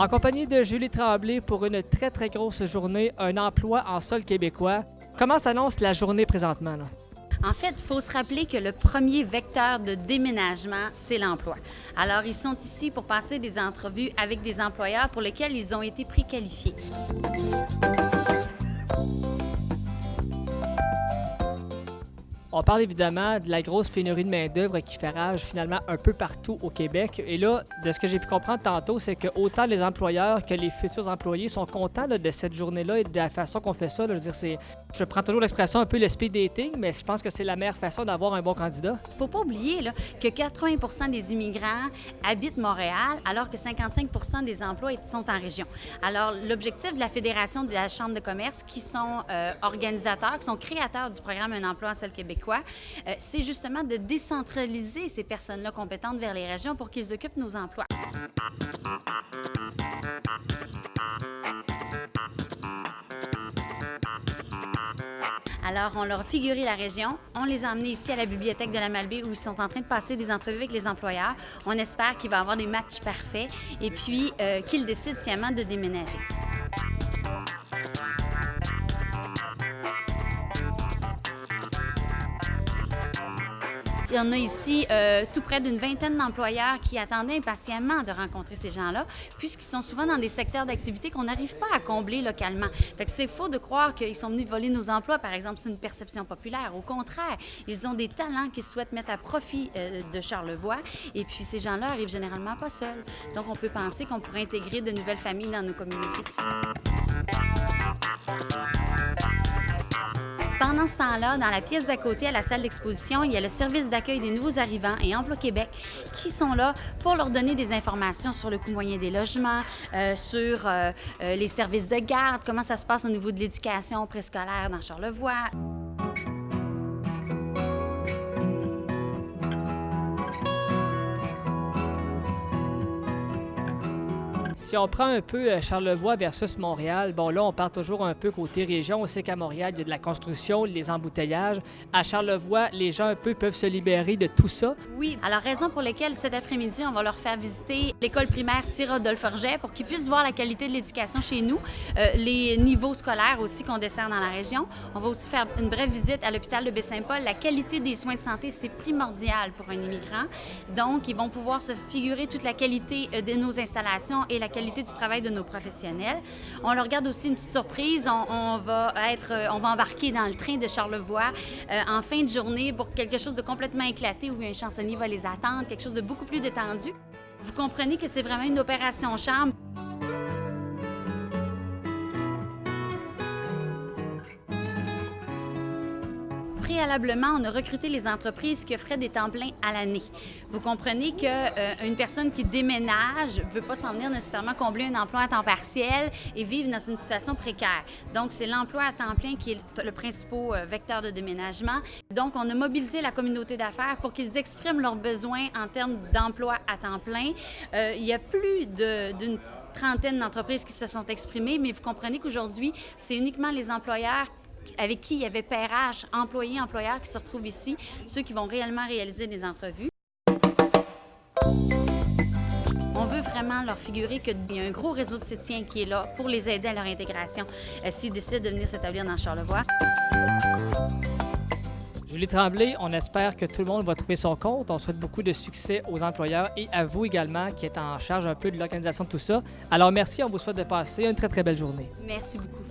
En compagnie de Julie Tremblay pour une très grosse journée, un emploi en sol québécois. Comment s'annonce la journée présentement, là? En fait, il faut se rappeler que le premier vecteur de déménagement, c'est l'emploi. Alors, ils sont ici pour passer des entrevues avec des employeurs pour lesquels ils ont été préqualifiés. On parle évidemment de la grosse pénurie de main-d'œuvre qui fait rage finalement un peu partout au Québec. Et là, de ce que j'ai pu comprendre tantôt, c'est que autant les employeurs que les futurs employés sont contents là, de cette journée-là et de la façon qu'on fait ça. Là. Je prends toujours l'expression un peu le speed dating, mais je pense que c'est la meilleure façon d'avoir un bon candidat. Il ne faut pas oublier là, que 80 des immigrants habitent Montréal, alors que 55 des emplois sont en région. Alors, l'objectif de la Fédération de la Chambre de commerce, qui sont organisateurs, qui sont créateurs du programme Un emploi en sol québécois, c'est justement de décentraliser ces personnes-là compétentes vers les régions pour qu'ils occupent nos emplois. Alors, on leur a figuré la région, on les a emmenés ici à la bibliothèque de la Malbaie où ils sont en train de passer des entrevues avec les employeurs. On espère qu'il va y avoir des matchs parfaits et puis qu'ils décident sciemment de déménager. Il y en a ici tout près d'une vingtaine d'employeurs qui attendaient impatiemment de rencontrer ces gens-là, puisqu'ils sont souvent dans des secteurs d'activité qu'on n'arrive pas à combler localement. Fait que c'est faux de croire qu'ils sont venus voler nos emplois, par exemple, c'est une perception populaire. Au contraire, ils ont des talents qu'ils souhaitent mettre à profit de Charlevoix, et puis ces gens-là arrivent généralement pas seuls. Donc on peut penser qu'on pourrait intégrer de nouvelles familles dans nos communautés. Pendant ce temps-là, dans la pièce d'à côté, à la salle d'exposition, il y a le service d'accueil des nouveaux arrivants et Emploi Québec qui sont là pour leur donner des informations sur le coût moyen des logements, sur les services de garde, comment ça se passe au niveau de l'éducation préscolaire dans Charlevoix. Si on prend un peu Charlevoix versus Montréal, bon là, on part toujours un peu côté région. On sait qu'à Montréal, il y a de la construction, les embouteillages. À Charlevoix, les gens un peu peuvent se libérer de tout ça. Oui, alors raison pour laquelle cet après-midi, on va leur faire visiter l'école primaire Syrah-Dolforget pour qu'ils puissent voir la qualité de l'éducation chez nous, les niveaux scolaires aussi qu'on dessert dans la région. On va aussi faire une brève visite à l'hôpital de Baie-Saint-Paul. La qualité des soins de santé, c'est primordial pour un immigrant. Donc, ils vont pouvoir se figurer toute la qualité de nos installations et la qualité du travail de nos professionnels. On leur garde aussi une petite surprise. On va embarquer dans le train de Charlevoix en fin de journée pour quelque chose de complètement éclaté où un chansonnier va les attendre, quelque chose de beaucoup plus détendu. Vous comprenez que c'est vraiment une opération charme. Préalablement, on a recruté les entreprises qui offraient des temps pleins à l'année. Vous comprenez qu'une personne qui déménage ne veut pas s'en venir nécessairement combler un emploi à temps partiel et vivre dans une situation précaire. Donc, c'est l'emploi à temps plein qui est le principal vecteur de déménagement. Donc, on a mobilisé la communauté d'affaires pour qu'ils expriment leurs besoins en termes d'emploi à temps plein. Il y a plus d'une trentaine d'entreprises qui se sont exprimées, mais vous comprenez qu'aujourd'hui, c'est uniquement les employeurs avec qui il y avait pairage employés-employeurs qui se retrouvent ici, ceux qui vont réellement réaliser des entrevues. On veut vraiment leur figurer qu'il y a un gros réseau de soutien qui est là pour les aider à leur intégration s'ils décident de venir s'établir dans Charlevoix. Julie Tremblay, on espère que tout le monde va trouver son compte. On souhaite beaucoup de succès aux employeurs et à vous également qui êtes en charge un peu de l'organisation de tout ça. Alors merci, on vous souhaite de passer une très belle journée. Merci beaucoup.